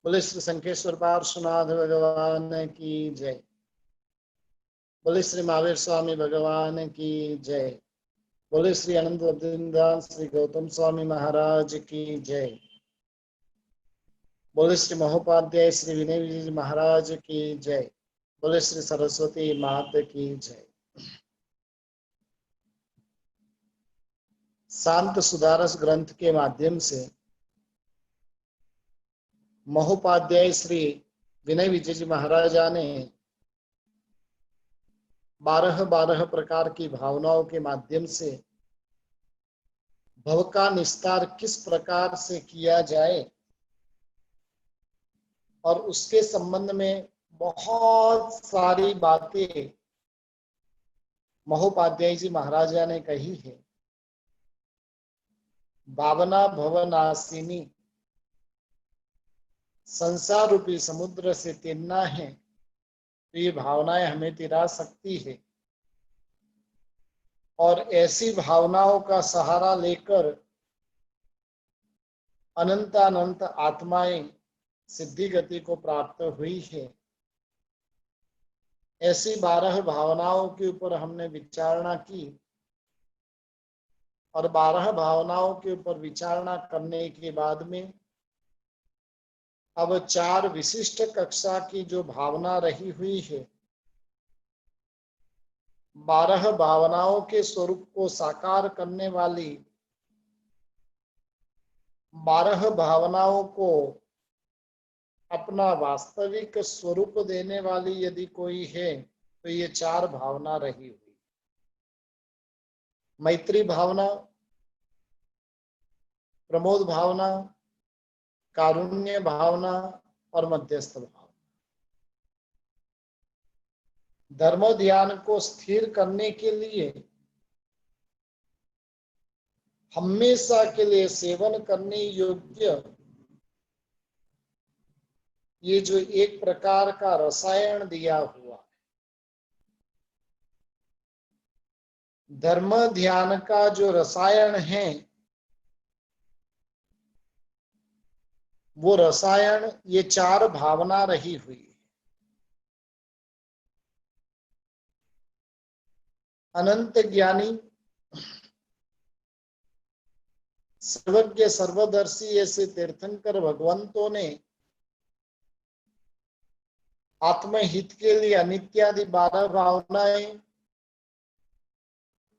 बोले श्री शंखेश्वर पार्श्वनाथ भगवान की जय। बोले श्री महावीर स्वामी भगवान की जय। बोले श्री अनंत बद्रीनाथ श्री गौतम स्वामी महाराज की जय। बोले श्री महोपाध्याय श्री विनय विजय महाराज की जय। बोले श्री सरस्वती माता की जय। शांत सुधारस ग्रंथ के माध्यम से महोपाध्याय श्री विनय विजय जी महाराजा ने 12 प्रकार की भावनाओं के माध्यम से भव का निस्तार किस प्रकार से किया जाए और उसके संबंध में बहुत सारी बातें महोपाध्याय जी महाराजा ने कही है। भावना भवनाशिनी, संसार रूपी समुद्र से तैरना है तो ये भावनाएं हमें तिरा सकती है और ऐसी भावनाओं का सहारा लेकर अनंत आत्माएं सिद्धि गति को प्राप्त हुई है। ऐसी 12 भावनाओं के ऊपर हमने विचारणा की और 12 भावनाओं के ऊपर विचारणा करने के बाद में अब 4 विशिष्ट कक्षा की जो भावना रही हुई है, 12 भावनाओं के स्वरूप को साकार करने वाली 12 भावनाओं को अपना वास्तविक स्वरूप देने वाली यदि कोई है तो ये 4 भावना रही हुई। मैत्री भावना, प्रमोद भावना, कारुण्य भावना और मध्यस्थ भावना। धर्म ध्यान को स्थिर करने के लिए हमेशा के लिए सेवन करने योग्य ये जो एक प्रकार का रसायन दिया हुआ है, धर्म ध्यान का जो रसायन है वो रसायन ये 4 भावना रही हुई है। अनंत ज्ञानी, सर्वज्ञ, सर्वदर्शी ऐसे तीर्थंकर भगवंतों ने आत्महित के लिए अनित्यादि 12 भावनाएं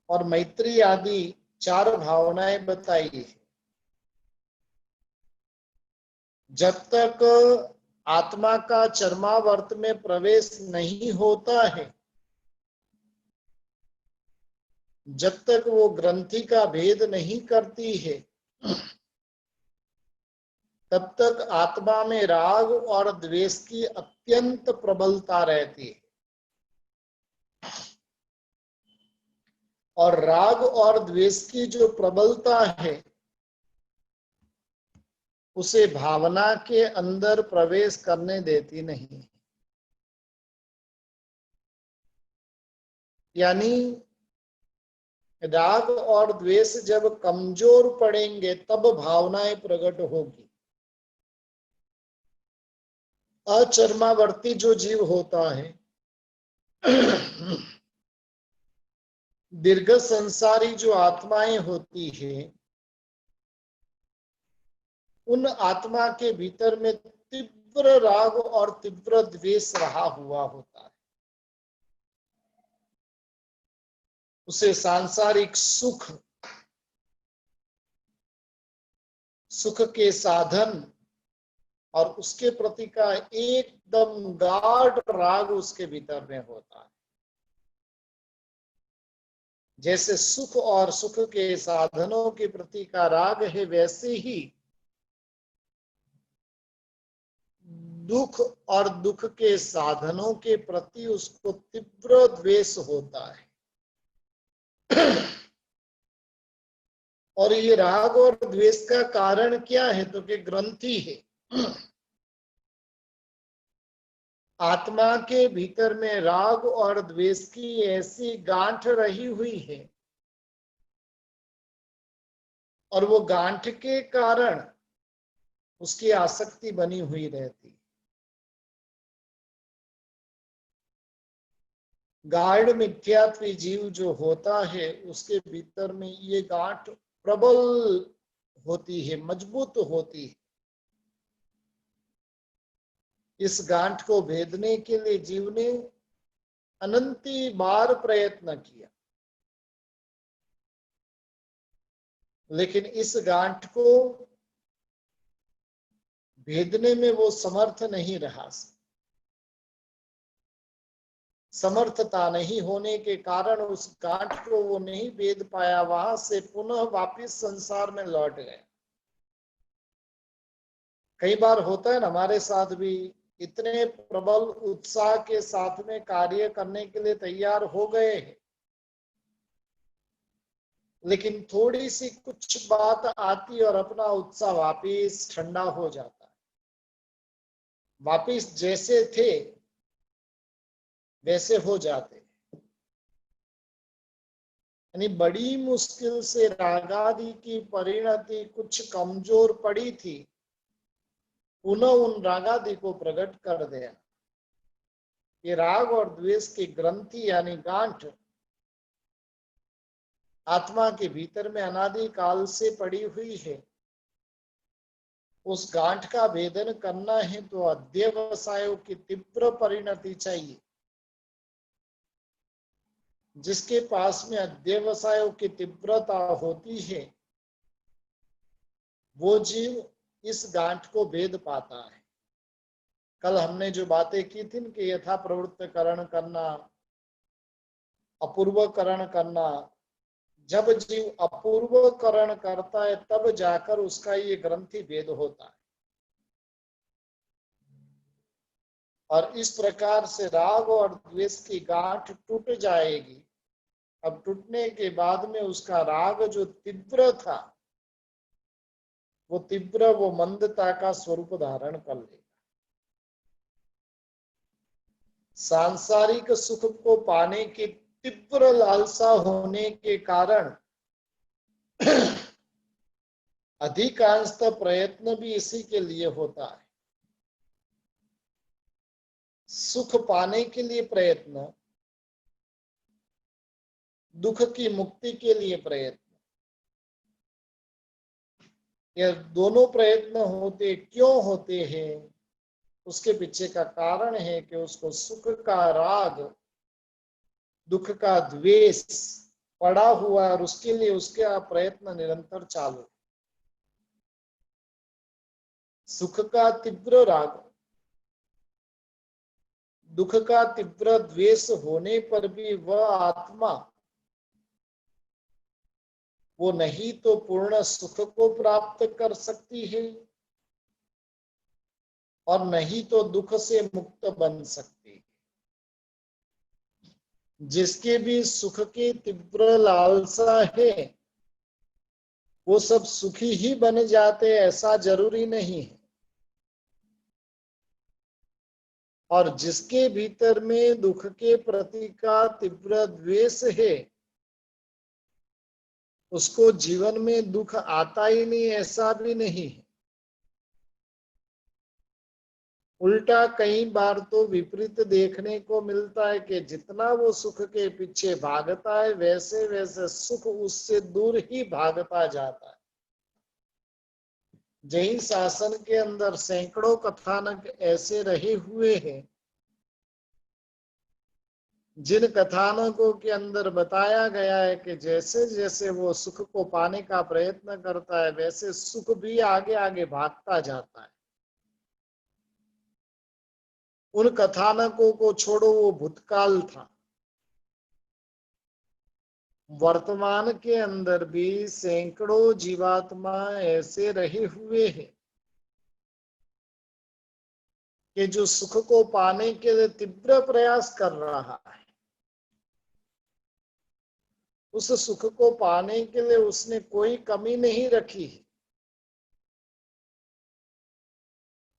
और मैत्री आदि 4 भावनाएं बताई है। जब तक आत्मा का चरमावर्त में प्रवेश नहीं होता है, जब तक वो ग्रंथि का भेद नहीं करती है, तब तक आत्मा में राग और द्वेष की अत्यंत प्रबलता रहती है और राग और द्वेष की जो प्रबलता है उसे भावना के अंदर प्रवेश करने देती नहीं। यानी राग और द्वेष जब कमजोर पड़ेंगे तब भावनाएं प्रकट होगी। अचर्मावर्ती जो जीव होता है, दीर्घ संसारी जो आत्माएं होती है, उन आत्मा के भीतर में तीव्र राग और तीव्र द्वेष रहा हुआ होता है। उसे सांसारिक सुख, सुख के साधन और उसके प्रति का एकदम गाढ़ राग उसके भीतर में होता है। जैसे सुख और सुख के साधनों के प्रति का राग है, वैसे ही दुख और दुख के साधनों के प्रति उसको तीव्र द्वेष होता है। और ये राग और द्वेष का कारण क्या है? तो कि ग्रंथि है। आत्मा के भीतर में राग और द्वेष की ऐसी गांठ रही हुई है और वो गांठ के कारण उसकी आसक्ति बनी हुई रहती। गाढ़ मिथ्यात्वी जीव जो होता है उसके भीतर में ये गांठ प्रबल होती है, मजबूत होती है। इस गांठ को भेदने के लिए जीव ने अनंती बार प्रयत्न किया, लेकिन इस गांठ को भेदने में वो समर्थ नहीं रहा। समर्थता नहीं होने के कारण उस गांठ को वो नहीं भेद पाया, वहां से पुनः वापिस संसार में लौट गए। कई बार होता है ना हमारे साथ भी, इतने प्रबल उत्साह के साथ में कार्य करने के लिए तैयार हो गए हैं, लेकिन थोड़ी सी कुछ बात आती और अपना उत्साह वापिस ठंडा हो जाता है। वापिस जैसे थे वैसे हो जाते। यानी बड़ी मुश्किल से रागादि की परिणति कुछ कमजोर पड़ी थी, पुनः उन रागादि को प्रकट कर दिया। ये राग और द्वेष की ग्रंथि यानी गांठ आत्मा के भीतर में अनादि काल से पड़ी हुई है। उस गांठ का भेदन करना है तो अध्यवसायों की तीव्र परिणति चाहिए। जिसके पास में अध्यवसायों की तीव्रता होती है वो जीव इस गांठ को भेद पाता है। कल हमने जो बातें की थी कि यथा प्रवृत्त करण करना, अपूर्वकरण करना, जब जीव अपूर्वकरण करता है तब जाकर उसका ये ग्रंथि भेद होता है। और इस प्रकार से राग और द्वेष की गांठ टूट जाएगी। अब टूटने के बाद में उसका राग जो तीव्र था वो तीव्र, वो मंदता का स्वरूप धारण कर लेगा। सांसारिक सुख को पाने की तीव्र लालसा होने के कारण अधिकांशतः प्रयत्न भी इसी के लिए होता है। सुख पाने के लिए प्रयत्न, दुख की मुक्ति के लिए प्रयत्न, ये दोनों प्रयत्न होते क्यों होते हैं? उसके पीछे का कारण है कि उसको सुख का राग, दुख का द्वेष पड़ा हुआ और उसके लिए उसका प्रयत्न निरंतर चालू। सुख का तीव्र राग, दुख का तीव्र द्वेष होने पर भी वह आत्मा वो नहीं तो पूर्ण सुख को प्राप्त कर सकती है और नहीं तो दुख से मुक्त बन सकती है। जिसके भी सुख की तीव्र लालसा है वो सब सुखी ही बन जाते, ऐसा जरूरी नहीं है। और जिसके भीतर में दुख के प्रति का तीव्र द्वेष है उसको जीवन में दुख आता ही नहीं, ऐसा भी नहीं है। उल्टा कई बार तो विपरीत देखने को मिलता है कि जितना वो सुख के पीछे भागता है वैसे वैसे सुख उससे दूर ही भागता जाता है। जैन शासन के अंदर सैकड़ों कथानक ऐसे रहे हुए हैं जिन कथानकों के अंदर बताया गया है कि जैसे जैसे वो सुख को पाने का प्रयत्न करता है वैसे सुख भी आगे आगे भागता जाता है। उन कथानकों को छोड़ो, वो भूतकाल था। वर्तमान के अंदर भी सैकड़ों जीवात्मा ऐसे रहे हुए हैं कि जो सुख को पाने के लिए तीव्र प्रयास कर रहा है। उस सुख को पाने के लिए उसने कोई कमी नहीं रखी है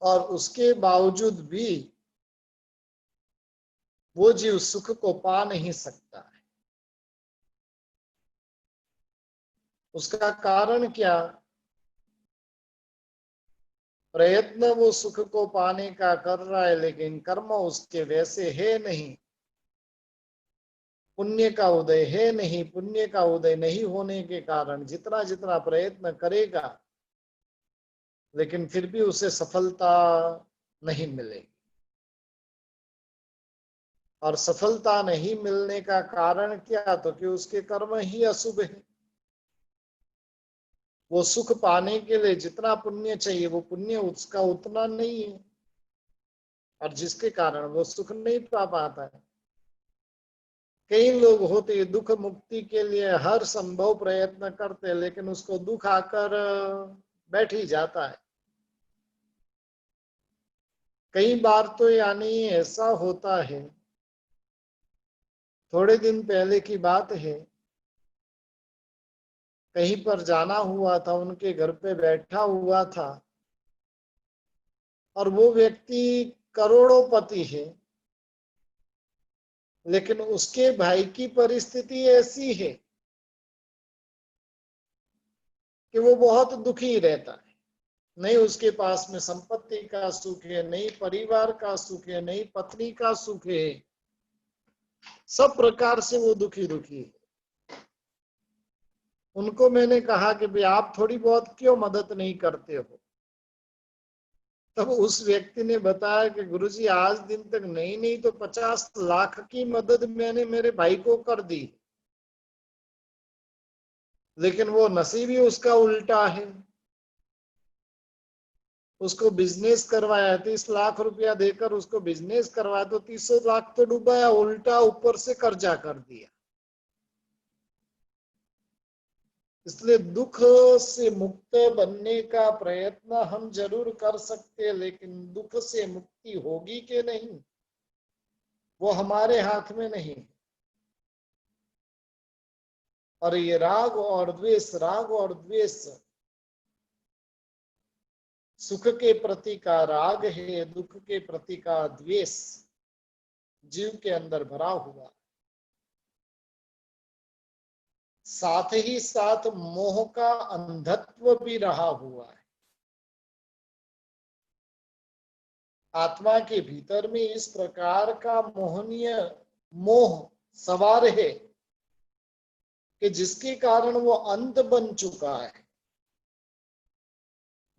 और उसके बावजूद भी वो जीव सुख को पा नहीं सकता है। उसका कारण क्या? प्रयत्न वो सुख को पाने का कर रहा है, लेकिन कर्म उसके वैसे है नहीं। पुण्य का उदय है नहीं। पुण्य का उदय नहीं होने के कारण जितना जितना प्रयत्न करेगा, लेकिन फिर भी उसे सफलता नहीं मिलेगी। और सफलता नहीं मिलने का कारण क्या? तो कि उसके कर्म ही अशुभ है। वो सुख पाने के लिए जितना पुण्य चाहिए, वो पुण्य उसका उतना नहीं है, और जिसके कारण वो सुख नहीं पा पाता है। कई लोग होते दुख मुक्ति के लिए हर संभव प्रयत्न करते हैं, लेकिन उसको दुख आकर बैठ ही जाता है। कई बार तो यानी ऐसा होता है, थोड़े दिन पहले की बात है, कहीं पर जाना हुआ था, उनके घर पे बैठा हुआ था, और वो व्यक्ति करोड़ोंपति है, लेकिन उसके भाई की परिस्थिति ऐसी है कि वो बहुत दुखी रहता है। नहीं उसके पास में संपत्ति का सुख है, नहीं परिवार का सुख है, नहीं पत्नी का सुख है, सब प्रकार से वो दुखी दुखी है। उनको मैंने कहा कि भाई आप थोड़ी बहुत क्यों मदद नहीं करते हो? तब उस व्यक्ति ने बताया कि गुरुजी आज दिन तक नहीं नहीं तो 50 लाख की मदद मैंने मेरे भाई को कर दी, लेकिन वो नसीब ही उसका उल्टा है। उसको बिजनेस करवाया, 30 लाख रुपया देकर उसको बिजनेस करवाया, तो 30 लाख तो डूबाया, उल्टा ऊपर से कर्जा कर दिया। इसलिए दुख से मुक्त बनने का प्रयत्न हम जरूर कर सकते हैं, लेकिन दुख से मुक्ति होगी कि नहीं, वो हमारे हाथ में नहीं। और ये राग और द्वेष, राग और द्वेष, सुख के प्रति का राग है, दुख के प्रति का द्वेष जीव के अंदर भरा हुआ, साथ ही साथ मोह का अंधत्व भी रहा हुआ है। आत्मा के भीतर में इस प्रकार का मोहनीय मोह सवार है कि जिसके कारण वो अंध बन चुका है।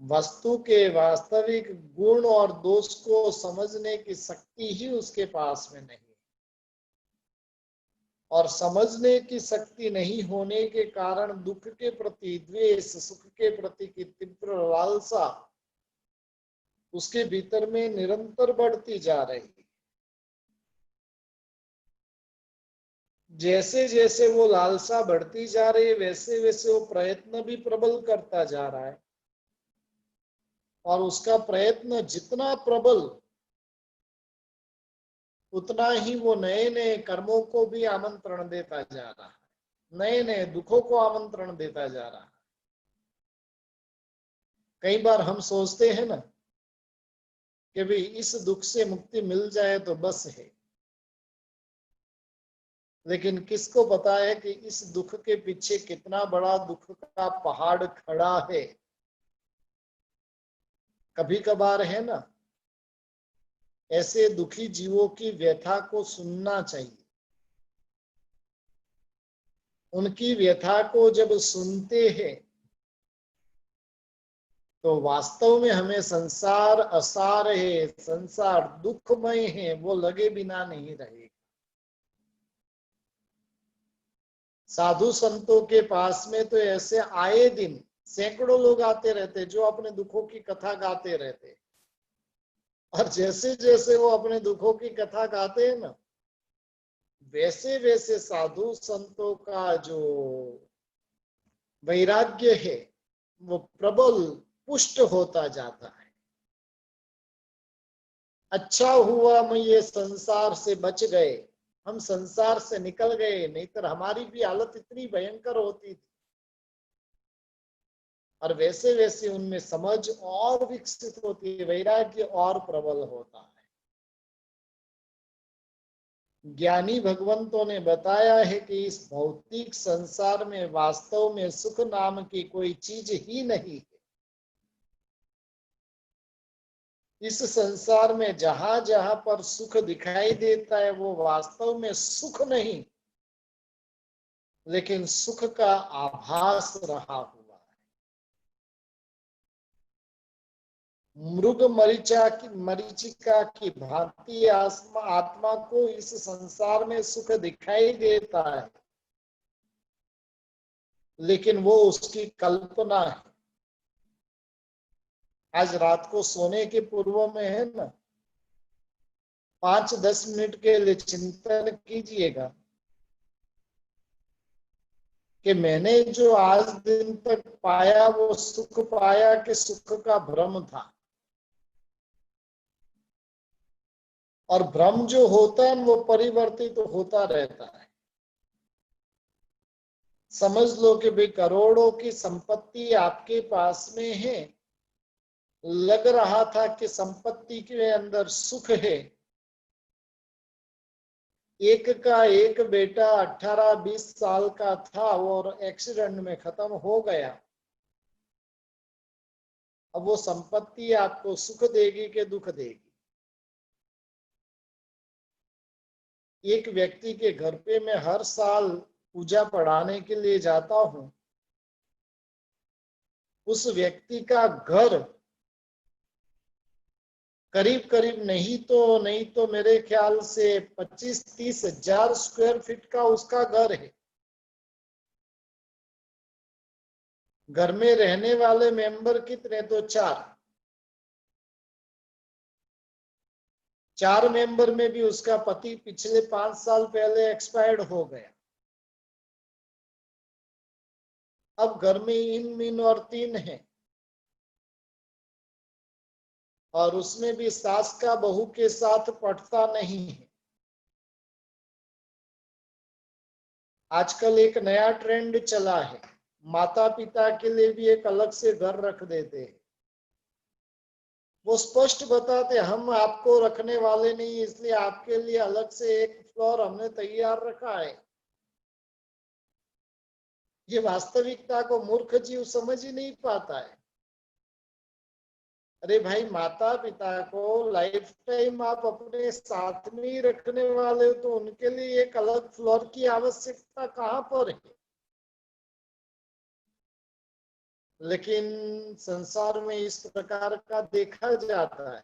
वस्तु के वास्तविक गुण और दोष को समझने की शक्ति ही उसके पास में नहीं, और समझने की शक्ति नहीं होने के कारण दुख के प्रति द्वेष, सुख के प्रति की तीव्र लालसा उसके भीतर में निरंतर बढ़ती जा रही है। जैसे जैसे वो लालसा बढ़ती जा रही है, वैसे वैसे वो प्रयत्न भी प्रबल करता जा रहा है, और उसका प्रयत्न जितना प्रबल, उतना ही वो नए नए कर्मों को भी आमंत्रण देता जा रहा है, नए नए दुखों को आमंत्रण देता जा रहा है। कई बार हम सोचते हैं ना कि भाई इस दुख से मुक्ति मिल जाए तो बस है, लेकिन किसको पता है कि इस दुख के पीछे कितना बड़ा दुख का पहाड़ खड़ा है। कभी कभार है ना, ऐसे दुखी जीवों की व्यथा को सुनना चाहिए। उनकी व्यथा को जब सुनते हैं तो वास्तव में हमें संसार असार है, संसार दुखमय है, वो लगे बिना नहीं रहेगा। साधु संतों के पास में तो ऐसे आए दिन सैकड़ों लोग आते रहते जो अपने दुखों की कथा गाते रहते, और जैसे जैसे वो अपने दुखों की कथा गाते हैं ना, वैसे वैसे साधु संतों का जो वैराग्य है वो प्रबल पुष्ट होता जाता है। अच्छा हुआ हम ये संसार से बच गए, हम संसार से निकल गए, नहीं तो हमारी भी हालत इतनी भयंकर होती थी। और वैसे वैसे उनमें समझ और विकसित होती है, वैराग्य और प्रबल होता है। ज्ञानी भगवंतों ने बताया है कि इस भौतिक संसार में वास्तव में सुख नाम की कोई चीज ही नहीं है। इस संसार में जहां जहां पर सुख दिखाई देता है वो वास्तव में सुख नहीं, लेकिन सुख का आभास रहा हुआ है। मृग मरीचिका की भांति आत्मा को इस संसार में सुख दिखाई देता है, लेकिन वो उसकी कल्पना है। आज रात को सोने के पूर्व में है ना, 5-10 मिनट के लिए चिंतन कीजिएगा कि मैंने जो आज दिन तक पाया वो सुख पाया कि सुख का भ्रम था। और भ्रम जो होता है वो परिवर्तित तो होता रहता है। समझ लो कि भाई करोड़ों की संपत्ति आपके पास में है, लग रहा था कि संपत्ति के अंदर सुख है। एक का एक बेटा 18-20 साल का था और एक्सीडेंट में खत्म हो गया। अब वो संपत्ति आपको सुख देगी कि दुख देगी? एक व्यक्ति के घर पे मैं हर साल पूजा पढ़ाने के लिए जाता हूं। उस व्यक्ति का घर करीब करीब नहीं तो मेरे ख्याल से 25-30 हजार स्क्वायर फीट का उसका घर है। घर में रहने वाले मेंबर कितने? तो 4 मेंबर में भी उसका पति पिछले 5 साल पहले एक्सपायर्ड हो गया। अब घर में इन मीन और 3 हैं, और उसमें भी सास का बहू के साथ पटता नहीं है। आजकल एक नया ट्रेंड चला है, माता पिता के लिए भी एक अलग से घर रख देते हैं। वो स्पष्ट बताते हम आपको रखने वाले नहीं, इसलिए आपके लिए अलग से एक फ्लोर हमने तैयार रखा है। ये वास्तविकता को मूर्ख जीव समझ ही नहीं पाता है। अरे भाई, माता पिता को लाइफ टाइम आप अपने साथ में ही रखने वाले हो, तो उनके लिए एक अलग फ्लोर की आवश्यकता कहां पर है? लेकिन संसार में इस प्रकार का देखा जाता है।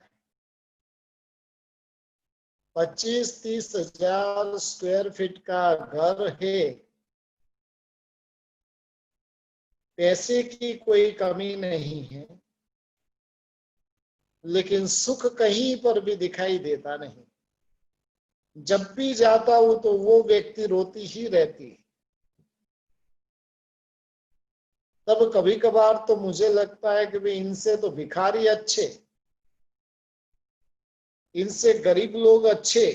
25-30 हजार स्क्वायर फीट का घर है, पैसे की कोई कमी नहीं है, लेकिन सुख कहीं पर भी दिखाई देता नहीं। जब भी जाता हूं तो वो व्यक्ति रोती ही रहती है। तब कभी कभार तो मुझे लगता है कि भाई इनसे तो भिखारी अच्छे, इनसे गरीब लोग अच्छे,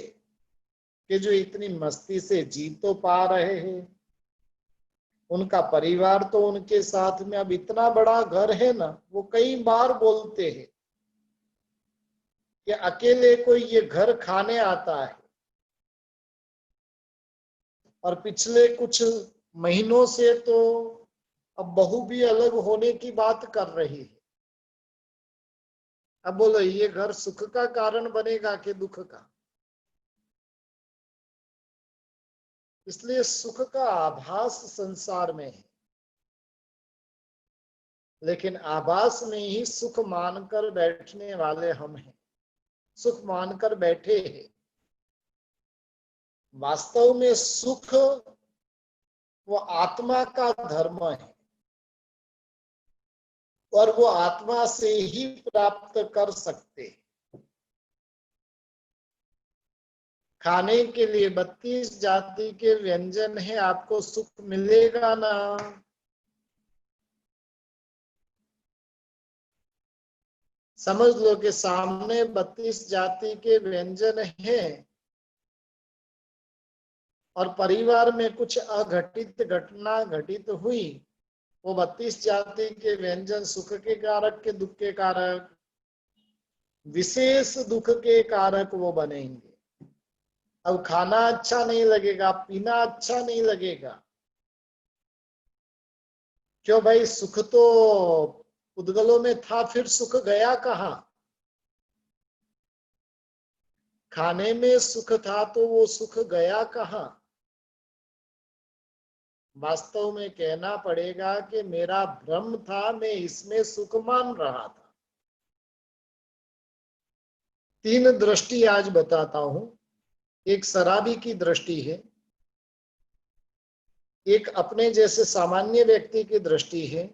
कि जो इतनी मस्ती से जी तो पा रहे हैं। उनका परिवार तो उनके साथ में, अब इतना बड़ा घर है ना, वो कई बार बोलते हैं कि अकेले कोई ये घर खाने आता है। और पिछले कुछ महीनों से तो अब बहू भी अलग होने की बात कर रही है। अब बोलो, ये घर सुख का कारण बनेगा कि दुख का? इसलिए सुख का आभास संसार में है, लेकिन आभास में ही सुख मानकर बैठने वाले हम हैं, सुख मानकर बैठे हैं। वास्तव में सुख वो आत्मा का धर्म है, और वो आत्मा से ही प्राप्त कर सकते हैं। खाने के लिए 32 जाति के व्यंजन है, आपको सुख मिलेगा ना? समझ लो कि सामने 32 जाति के व्यंजन हैं, और परिवार में कुछ अघटित घटना घटित हुई, वो 32 जाति के व्यंजन सुख के कारक के दुख के कारक, विशेष दुख के कारक वो बनेंगे। अब खाना अच्छा नहीं लगेगा, पीना अच्छा नहीं लगेगा। क्यों भाई? सुख तो उद्गलों में था, फिर सुख गया कहाँ? खाने में सुख था तो वो सुख गया कहाँ? वास्तव में कहना पड़ेगा कि मेरा भ्रम था, मैं इसमें सुख मान रहा था। 3 दृष्टि आज बताता हूं। एक शराबी की दृष्टि है, एक अपने जैसे सामान्य व्यक्ति की दृष्टि है,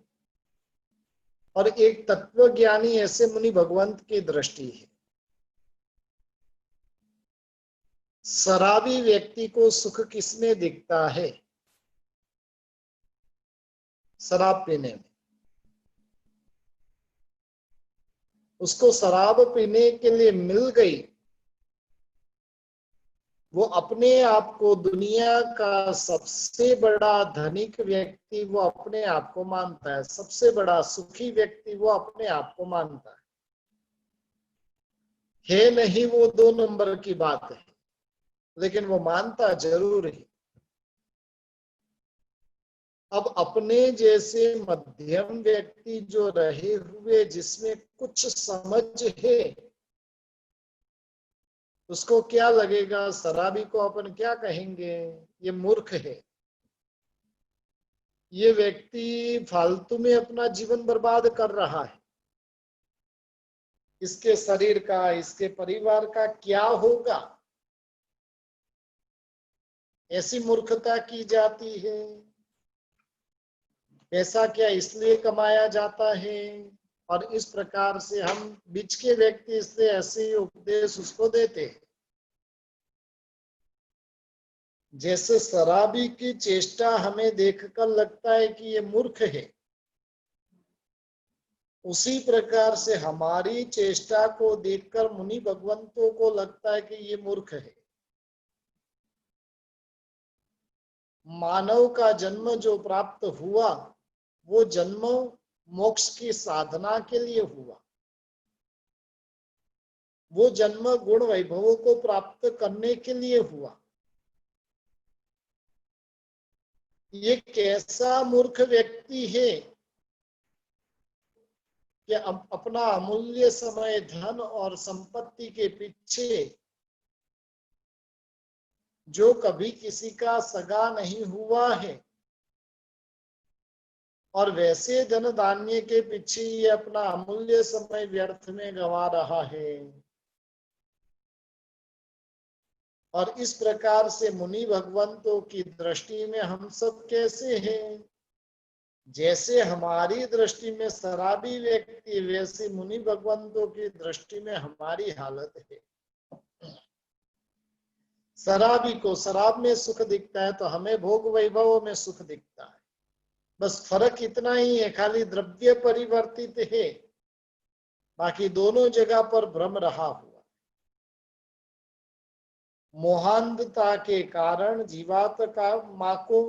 और एक तत्वज्ञानी ऐसे मुनि भगवंत की दृष्टि है। शराबी व्यक्ति को सुख किसमें दिखता है? शराब पीने में। उसको शराब पीने के लिए मिल गई, वो अपने आप को दुनिया का सबसे बड़ा धनिक व्यक्ति वो अपने आप को मानता है, सबसे बड़ा सुखी व्यक्ति वो अपने आप को मानता है नहीं, वो 2 नंबर की बात है, लेकिन वो मानता जरूर है। अब अपने जैसे मध्यम व्यक्ति जो रहे हुए, जिसमें कुछ समझ है, उसको क्या लगेगा? शराबी को अपन क्या कहेंगे? ये मूर्ख है, ये व्यक्ति फालतू में अपना जीवन बर्बाद कर रहा है, इसके शरीर का, इसके परिवार का क्या होगा? ऐसी मूर्खता की जाती है। पैसा क्या इसलिए कमाया जाता है? और इस प्रकार से हम बीच के व्यक्ति इसलिए ऐसे उपदेश उसको देते हैं। जैसे शराबी की चेष्टा हमें देखकर लगता है कि ये मूर्ख है, उसी प्रकार से हमारी चेष्टा को देखकर मुनि भगवंतों को लगता है कि ये मूर्ख है। मानव का जन्म जो प्राप्त हुआ, वो जन्म मोक्ष की साधना के लिए हुआ, वो जन्म गुण वैभवों को प्राप्त करने के लिए हुआ। ये कैसा मूर्ख व्यक्ति है कि अपना अमूल्य समय, धन और संपत्ति के पीछे, जो कभी किसी का सगा नहीं हुआ है, और वैसे धन धान्य के पीछे ये अपना अमूल्य समय व्यर्थ में गंवा रहा है। और इस प्रकार से मुनि भगवंतों की दृष्टि में हम सब कैसे हैं? जैसे हमारी दृष्टि में शराबी व्यक्ति, वैसे मुनि भगवंतों की दृष्टि में हमारी हालत है। शराबी को शराब में सुख दिखता है तो हमें भोग वैभव में सुख दिखता है। बस फर्क इतना ही है, खाली द्रव्य परिवर्तित है, बाकी दोनों जगह पर भ्रम रहा हुआ। मोहांधता के कारण जीवात्मा माँ को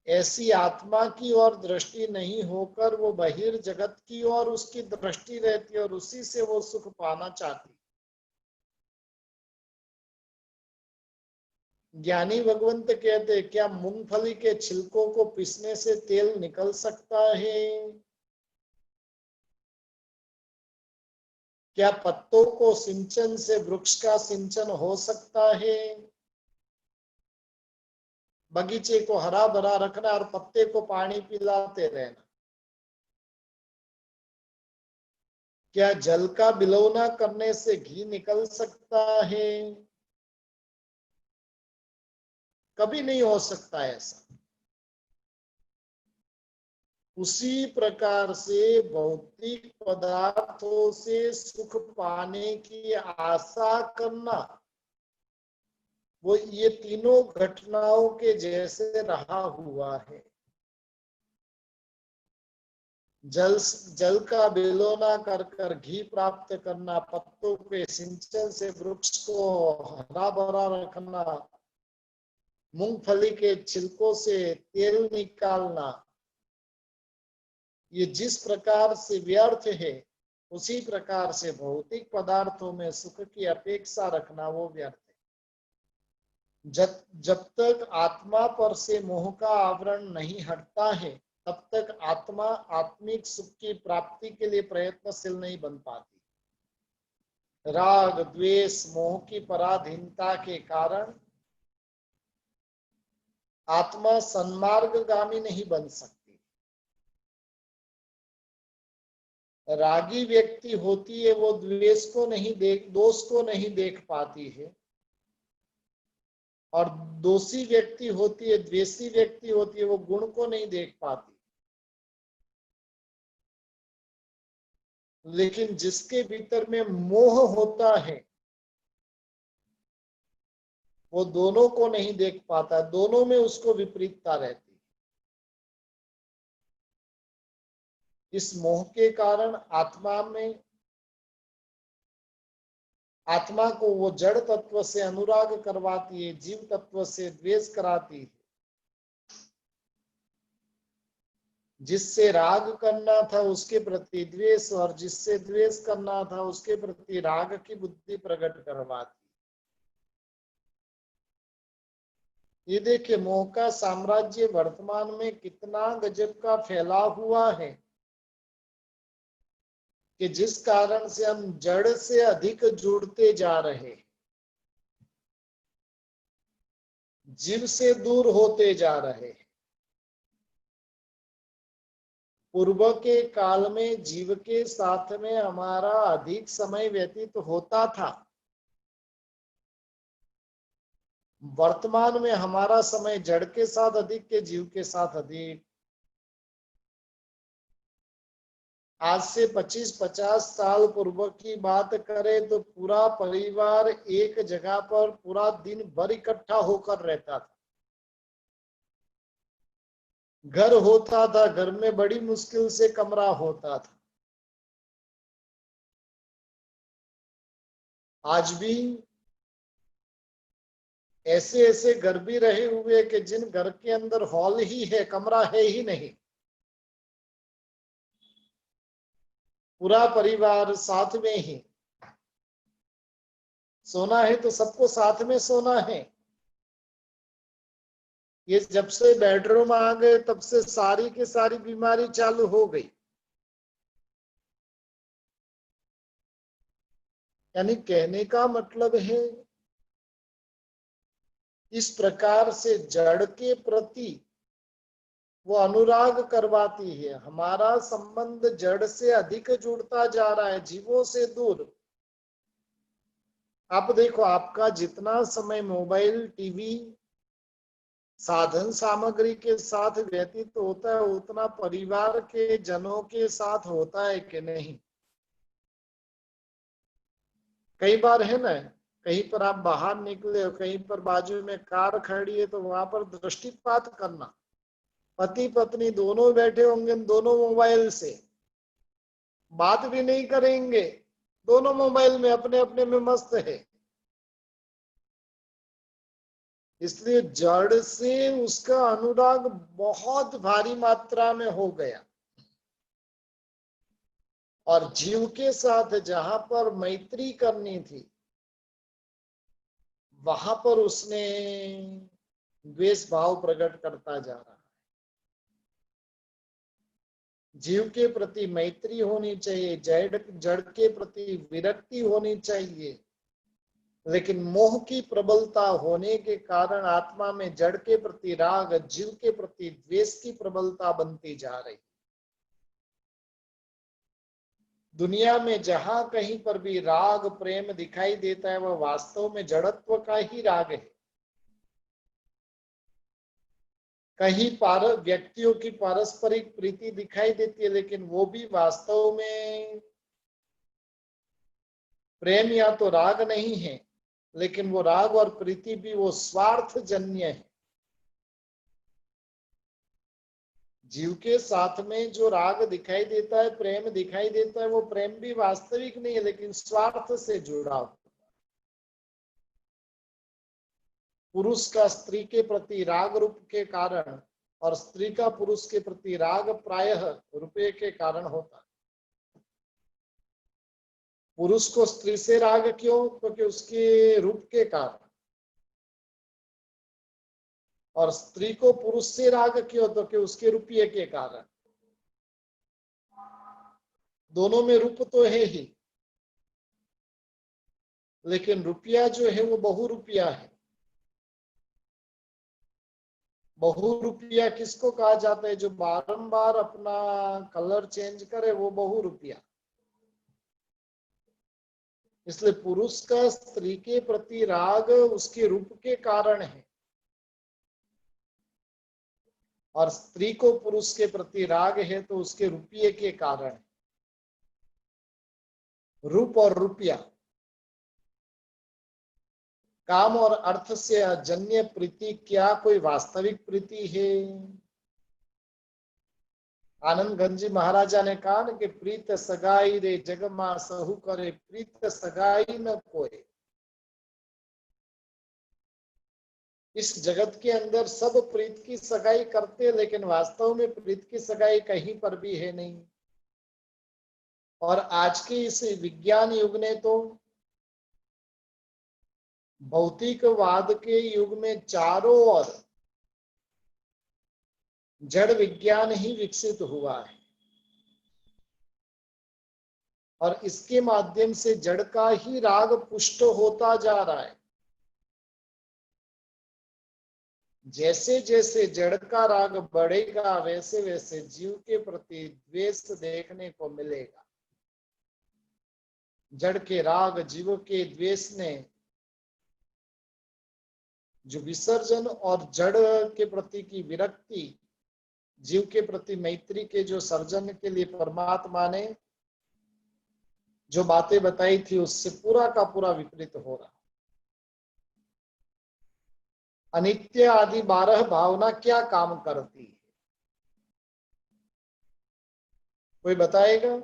ऐसी आत्मा की ओर दृष्टि नहीं होकर वो बहिर्जगत की ओर उसकी दृष्टि रहती है, और उसी से वो सुख पाना चाहती। ज्ञानी भगवंत कहते, क्या मूंगफली के छिलकों को पीसने से तेल निकल सकता है? क्या पत्तों को सिंचन से वृक्ष का सिंचन हो सकता है? बगीचे को हरा भरा रखना और पत्ते को पानी पिलाते रहना। क्या जल का बिलौना करने से घी निकल सकता है? कभी नहीं हो सकता ऐसा। उसी प्रकार से भौतिक पदार्थों से सुख पाने की आशा करना, वो ये तीनों घटनाओं के जैसे रहा हुआ है। जल का बिलोना कर कर घी प्राप्त करना, पत्तों के सिंचन से वृक्ष को हरा भरा रखना, मूंगफली के छिलकों से तेल निकालना, ये जिस प्रकार से व्यर्थ है, उसी प्रकार से भौतिक पदार्थों में सुख की अपेक्षा रखना वो व्यर्थ है। जब तक आत्मा पर से मोह का आवरण नहीं हटता है, तब तक आत्मा आत्मिक सुख की प्राप्ति के लिए प्रयत्नशील नहीं बन पाती। राग द्वेष मोह की पराधीनता के कारण आत्मा सन्मार्गगामी नहीं बन सकती। रागी व्यक्ति होती है वो द्वेष को नहीं देख, दोष को नहीं देख पाती है, और दोषी व्यक्ति होती है, द्वेषी व्यक्ति होती है, वो गुण को नहीं देख पाती। लेकिन जिसके भीतर में मोह होता है वो दोनों को नहीं देख पाता, दोनों में उसको विपरीतता रहती। इस मोह के कारण आत्मा को वो जड़ तत्व से अनुराग करवाती है, जीव तत्व से द्वेष कराती है। जिससे राग करना था उसके प्रति द्वेष, और जिससे द्वेष करना था उसके प्रति राग की बुद्धि प्रकट करवाती। ये देखिए मोह का साम्राज्य वर्तमान में कितना गजब का फैला हुआ है कि जिस कारण से हम जड़ से अधिक जुड़ते जा रहे, जीव से दूर होते जा रहे। पूर्व के काल में जीव के साथ में हमारा अधिक समय व्यतीत होता था, वर्तमान में हमारा समय जड़ के साथ अधिक के जीव के साथ अधिक। आज से 25-50 साल पूर्व की बात करें तो पूरा परिवार एक जगह पर पूरा दिन भर इकट्ठा होकर रहता था। घर होता था, घर में बड़ी मुश्किल से कमरा होता था। आज भी ऐसे ऐसे घर भी रहे हुए कि जिन घर के अंदर हॉल ही है, कमरा है ही नहीं। पूरा परिवार साथ में ही सोना है तो सबको साथ में सोना है। ये जब से बेडरूम आ गए तब से सारी की सारी बीमारी चालू हो गई। यानी कहने का मतलब है इस प्रकार से जड़ के प्रति वो अनुराग करवाती है। हमारा संबंध जड़ से अधिक जुड़ता जा रहा है, जीवों से दूर। आप देखो आपका जितना समय मोबाइल टीवी साधन सामग्री के साथ व्यतीत होता है उतना परिवार के जनों के साथ होता है कि नहीं। कई बार है ना, कहीं पर आप बाहर निकले हो, कहीं पर बाजू में कार खड़ी है तो वहां पर दृष्टिपात करना, पति पत्नी दोनों बैठे होंगे, दोनों मोबाइल से बात भी नहीं करेंगे, दोनों मोबाइल में अपने अपने में मस्त है। इसलिए जड़ से उसका अनुराग बहुत भारी मात्रा में हो गया, और जीव के साथ जहां पर मैत्री करनी थी वहां पर उसने द्वेष भाव प्रकट करता जा रहा है। जीव के प्रति मैत्री होनी चाहिए, जड़ के प्रति विरक्ति होनी चाहिए, लेकिन मोह की प्रबलता होने के कारण आत्मा में जड़ के प्रति राग, जीव के प्रति द्वेष की प्रबलता बनती जा रही। दुनिया में जहां कहीं पर भी राग प्रेम दिखाई देता है वह वास्तव में जड़त्व का ही राग है। कहीं व्यक्तियों की पारस्परिक प्रीति दिखाई देती है, लेकिन वो भी वास्तव में प्रेम या तो राग नहीं है, लेकिन वो राग और प्रीति भी वो स्वार्थ जन्य है। जीव के साथ में जो राग दिखाई देता है, प्रेम दिखाई देता है, वो प्रेम भी वास्तविक नहीं है, लेकिन स्वार्थ से जुड़ा हुआ। पुरुष का स्त्री के प्रति राग रूप के कारण और स्त्री का पुरुष के प्रति राग प्रायः रुपये के कारण होता है। पुरुष को स्त्री से राग क्यों? क्योंकि उसके रूप के कारण। और स्त्री को पुरुष से राग क्यों? तो कि उसके रुपये के कारण। दोनों में रूप तो है ही, लेकिन रुपया जो है वो बहुरूपिया है। बहुरूपिया किसको कहा जाता है? जो बारंबार अपना कलर चेंज करे वो बहुरूपिया। इसलिए पुरुष का स्त्री के प्रति राग उसके रूप के कारण है, और स्त्री को पुरुष के प्रति राग है तो उसके रुपये के कारण है। रूप और रुपया, काम और अर्थ से अजन्य प्रीति क्या कोई वास्तविक प्रीति है? आनंद गंजी महाराजा ने कहा कि प्रीत सगाई रे जगमा सहु करे, प्रीत सगाई न कोई। इस जगत के अंदर सब प्रीत की सगाई करते, लेकिन वास्तव में प्रीत की सगाई कहीं पर भी है नहीं। और आज के इस विज्ञान युग ने तो, भौतिकवाद के युग में चारों ओर जड़ विज्ञान ही विकसित हुआ है, और इसके माध्यम से जड़ का ही राग पुष्ट होता जा रहा है। जैसे जैसे जड़ का राग बढ़ेगा वैसे वैसे जीव के प्रति द्वेष देखने को मिलेगा। जड़ के राग जीव के द्वेष ने जो विसर्जन और जड़ के प्रति की विरक्ति, जीव के प्रति मैत्री के जो सर्जन के लिए परमात्मा ने जो बातें बताई थी उससे पूरा का पूरा विपरीत हो रहा। अनित्य आदि 12 भावना क्या काम करती है? कोई बताएगा?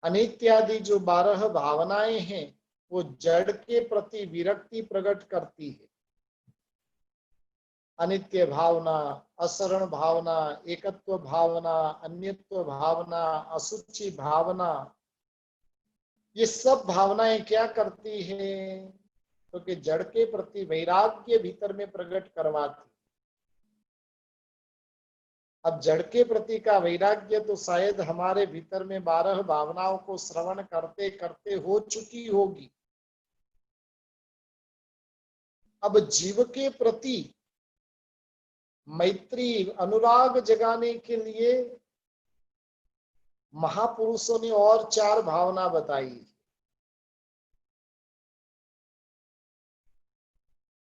अनित्य आदि जो 12 भावनाएं हैं वो जड़ के प्रति विरक्ति प्रकट करती है। अनित्य भावना, असरण भावना, एकत्व भावना, अन्यत्व भावना, असुचि भावना, ये सब भावनाएं क्या करती हैं? तो कि जड़ के प्रति वैराग्य भीतर में प्रकट करवाती। अब जड़ के प्रति का वैराग्य तो शायद हमारे भीतर में 12 भावनाओं को श्रवण करते करते हो चुकी होगी। अब जीव के प्रति मैत्री अनुराग जगाने के लिए महापुरुषों ने और 4 भावना बताई।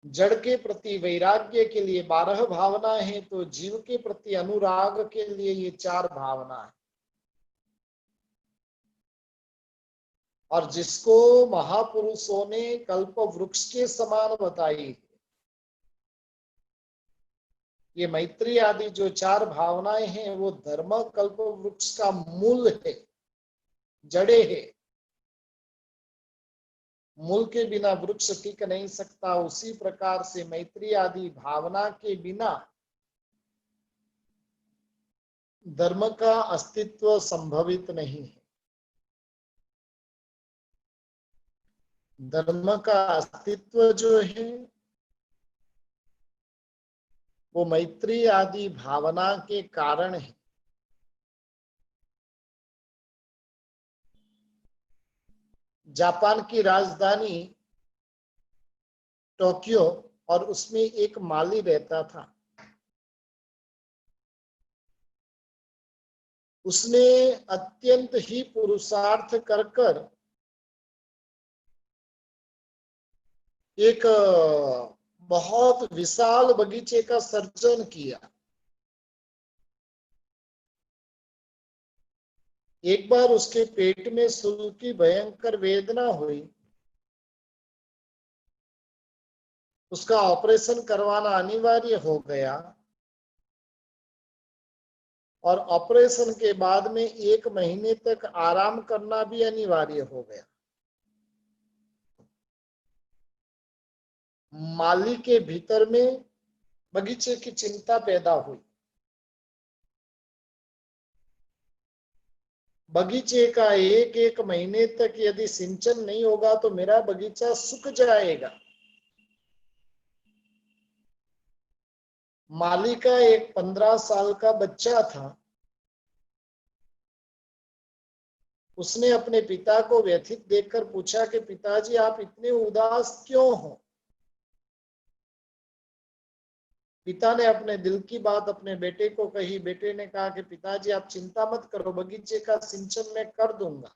जड़ के प्रति वैराग्य के लिए 12 भावना है, तो जीव के प्रति अनुराग के लिए ये 4 भावना है। और जिसको महापुरुषों ने कल्प वृक्ष के समान बताई, ये मैत्री आदि जो 4 भावनाएं हैं वो धर्म कल्प वृक्ष का मूल है, जड़े है। मूल के बिना वृक्ष टिक नहीं सकता, उसी प्रकार से मैत्री आदि भावना के बिना धर्म का अस्तित्व संभवित नहीं है। धर्म का अस्तित्व जो है वो मैत्री आदि भावना के कारण है। जापान की राजधानी टोक्यो, और उसमें एक माली रहता था। उसने अत्यंत ही पुरुषार्थ कर कर एक बहुत विशाल बगीचे का सर्जन किया। एक बार उसके पेट में शूल की भयंकर वेदना हुई। उसका ऑपरेशन करवाना अनिवार्य हो गया, और ऑपरेशन के बाद में 1 महीने तक आराम करना भी अनिवार्य हो गया। माली के भीतर में बगीचे की चिंता पैदा हुई। बगीचे का 1 महीने तक यदि सिंचन नहीं होगा तो मेरा बगीचा सूख जाएगा। माली का एक 15 साल का बच्चा था। उसने अपने पिता को व्यथित देखकर पूछा कि पिताजी आप इतने उदास क्यों हो। पिता ने अपने दिल की बात अपने बेटे को कही। बेटे ने कहा कि पिताजी आप चिंता मत करो, बगीचे का सिंचन मैं कर दूंगा।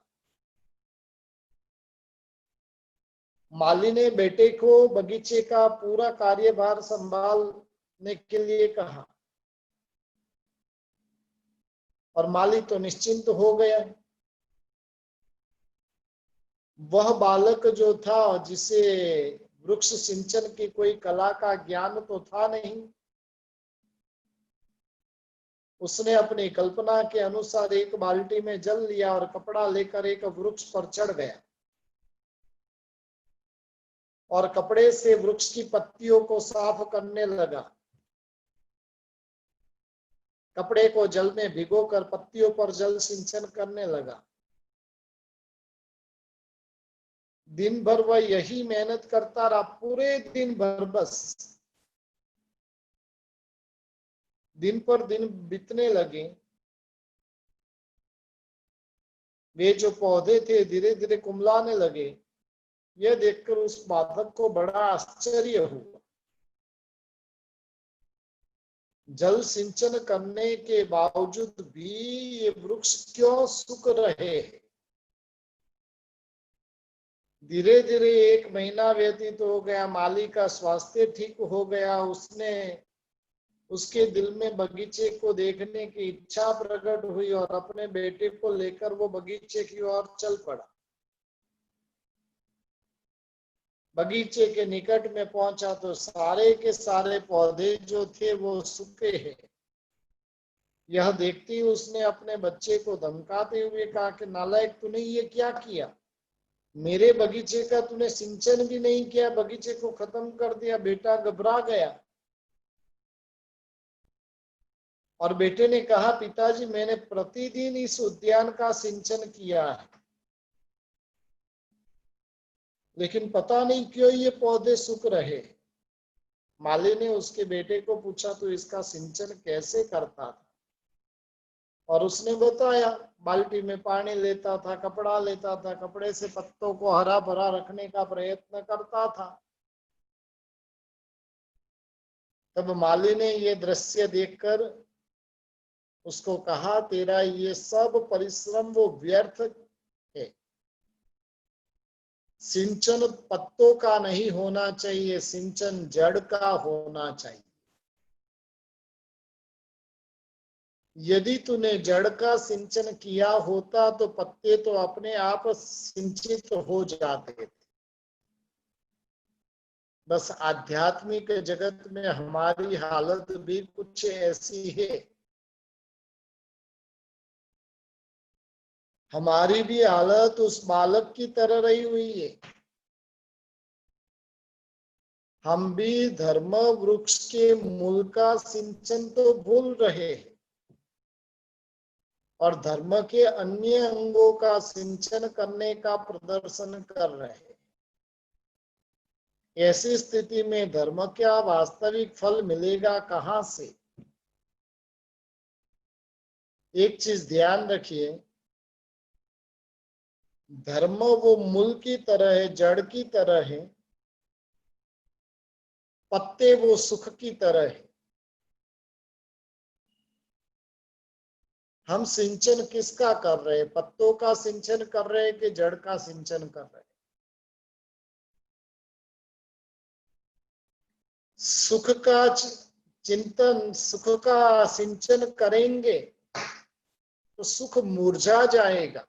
माली ने बेटे को बगीचे का पूरा कार्यभार संभालने के लिए कहा और माली तो निश्चिंत हो गया। वह बालक जो था, जिसे वृक्ष सिंचन की कोई कला का ज्ञान तो था नहीं, उसने अपनी कल्पना के अनुसार एक बाल्टी में जल लिया और कपड़ा लेकर एक वृक्ष पर चढ़ गया और कपड़े से वृक्ष की पत्तियों को साफ करने लगा। कपड़े को जल में भिगोकर पत्तियों पर जल सिंचन करने लगा। दिन भर वह यही मेहनत करता रहा, पूरे दिन भर। बस दिन पर दिन बीतने लगे। वे जो पौधे थे धीरे धीरे कुमलाने लगे। यह देखकर उस बालक को बड़ा आश्चर्य हुआ। जल सिंचन करने के बावजूद भी ये वृक्ष क्यों सूख रहे हैं। धीरे धीरे 1 महीना व्यतीत हो गया। माली का स्वास्थ्य ठीक हो गया। उसके दिल में बगीचे को देखने की इच्छा प्रकट हुई और अपने बेटे को लेकर वो बगीचे की ओर चल पड़ा। बगीचे के निकट में पहुंचा तो सारे के सारे पौधे जो थे वो सूखे हैं। यह देखते ही उसने अपने बच्चे को धमकाते हुए कहा कि नालायक, तूने ये क्या किया। मेरे बगीचे का तूने सिंचन भी नहीं किया, बगीचे को खत्म कर दिया। बेटा घबरा गया और बेटे ने कहा पिताजी मैंने प्रतिदिन इस उद्यान का सिंचन किया है, लेकिन पता नहीं क्यों ये पौधे सूख रहे। माली ने उसके बेटे को पूछा तो इसका सिंचन कैसे करता था और उसने बताया बाल्टी में पानी लेता था, कपड़ा लेता था, कपड़े से पत्तों को हरा भरा रखने का प्रयत्न करता था। तब माली ने ये दृश्य देखकर उसको कहा तेरा ये सब परिश्रम वो व्यर्थ है। सिंचन पत्तों का नहीं होना चाहिए, सिंचन जड़ का होना चाहिए। यदि तूने जड़ का सिंचन किया होता तो पत्ते तो अपने आप सिंचित हो जाते थे। बस आध्यात्मिक जगत में हमारी हालत भी कुछ ऐसी है। हमारी भी हालत उस बालक की तरह रही हुई है। हम भी धर्म वृक्ष के मूल का सिंचन तो भूल रहे हैं और धर्म के अन्य अंगों का सिंचन करने का प्रदर्शन कर रहे हैं। ऐसी स्थिति में धर्म का वास्तविक फल मिलेगा कहां से। एक चीज ध्यान रखिए, धर्म वो मूल की तरह है, जड़ की तरह है, पत्ते वो सुख की तरह है। हम सिंचन किसका कर रहे हैं, पत्तों का सिंचन कर रहे हैं कि जड़ का सिंचन कर रहे हैं। सुख का चिंतन, सुख का सिंचन करेंगे तो सुख मुरझा जाएगा।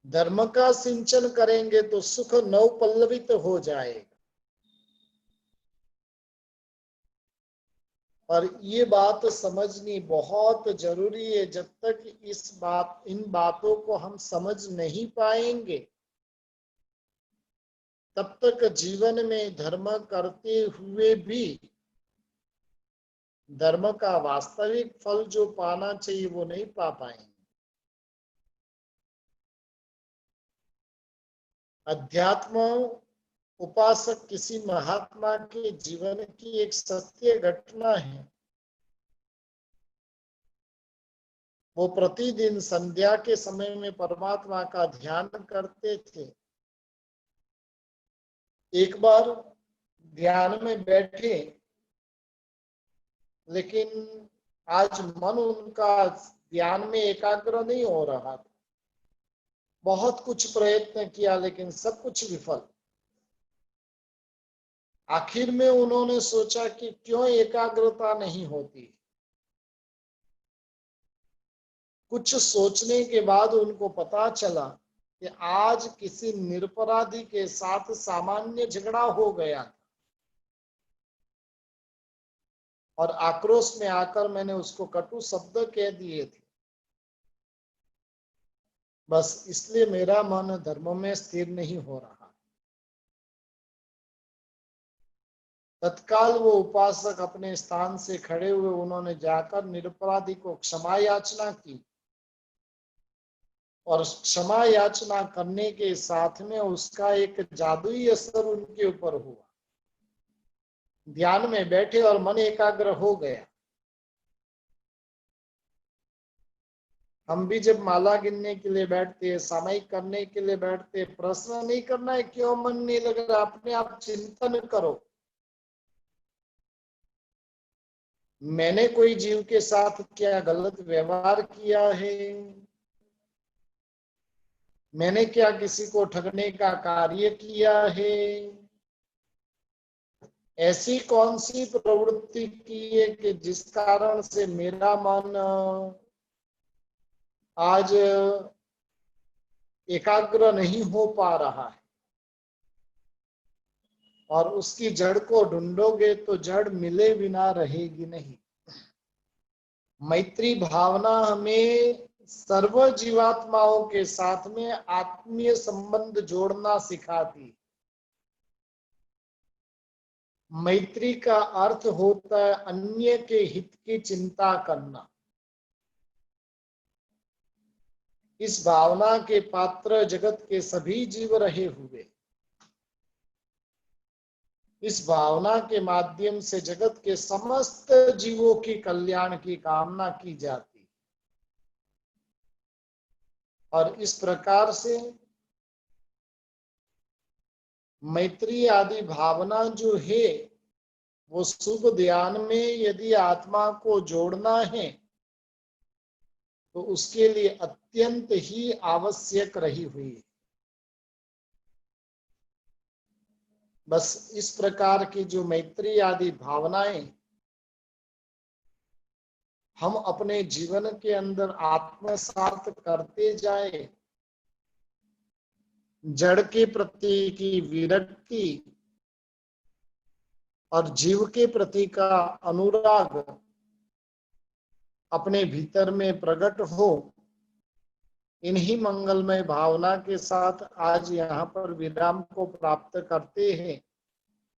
धर्म का सिंचन करेंगे तो सुख नवपल्लवित हो जाएगा। और ये बात समझनी बहुत जरूरी है। जब तक इन बातों को हम समझ नहीं पाएंगे तब तक जीवन में धर्म करते हुए भी धर्म का वास्तविक फल जो पाना चाहिए वो नहीं पा पाएंगे। अध्यात्म उपासक किसी महात्मा के जीवन की एक सत्य घटना है। वो प्रतिदिन संध्या के समय में परमात्मा का ध्यान करते थे। एक बार ध्यान में बैठे, लेकिन आज मन उनका ध्यान में एकाग्र नहीं हो रहा था। बहुत कुछ प्रयत्न किया, लेकिन सब कुछ विफल। आखिर में उन्होंने सोचा कि क्यों एकाग्रता नहीं होती। कुछ सोचने के बाद उनको पता चला कि आज किसी निरपराधी के साथ सामान्य झगड़ा हो गया था, और आक्रोश में आकर मैंने उसको कटु शब्द कह दिए थे। बस इसलिए मेरा मन धर्म में स्थिर नहीं हो रहा। तत्काल वो उपासक अपने स्थान से खड़े हुए, उन्होंने जाकर निरपराधी को क्षमा याचना की, और क्षमा याचना करने के साथ में उसका एक जादुई असर उनके ऊपर हुआ। ध्यान में बैठे और मन एकाग्र हो गया। हम भी जब माला गिनने के लिए बैठते हैं, सामायिक करने के लिए बैठते हैं, प्रश्न नहीं करना है क्यों मन नहीं लग रहा, अपने आप चिंतन करो। मैंने कोई जीव के साथ क्या गलत व्यवहार किया है? मैंने क्या किसी को ठगने का कार्य किया है? ऐसी कौन सी प्रवृत्ति की है कि जिस कारण से मेरा मन आज एकाग्र नहीं हो पा रहा है? और उसकी जड़ को ढूंढोगे तो जड़ मिले बिना रहेगी नहीं। मैत्री भावना हमें सर्व जीवात्माओं के साथ में आत्मीय संबंध जोड़ना सिखाती। मैत्री का अर्थ होता है अन्य के हित की चिंता करना। इस भावना के पात्र जगत के सभी जीव रहे हुए। इस भावना के माध्यम से जगत के समस्त जीवों की कल्याण की कामना की जाती। और इस प्रकार से मैत्री आदि भावना जो है, वो शुभ ध्यान में यदि आत्मा को जोड़ना है तो उसके लिए अत्यंत ही आवश्यक रही हुई है। बस इस प्रकार की जो मैत्री आदि भावनाएं हम अपने जीवन के अंदर आत्मसात करते जाए, जड़ के प्रति की विरक्ति और जीव के प्रति का अनुराग अपने भीतर में प्रकट हो, इन्हीं मंगलमय भावना के साथ आज यहाँ पर विराम को प्राप्त करते हैं।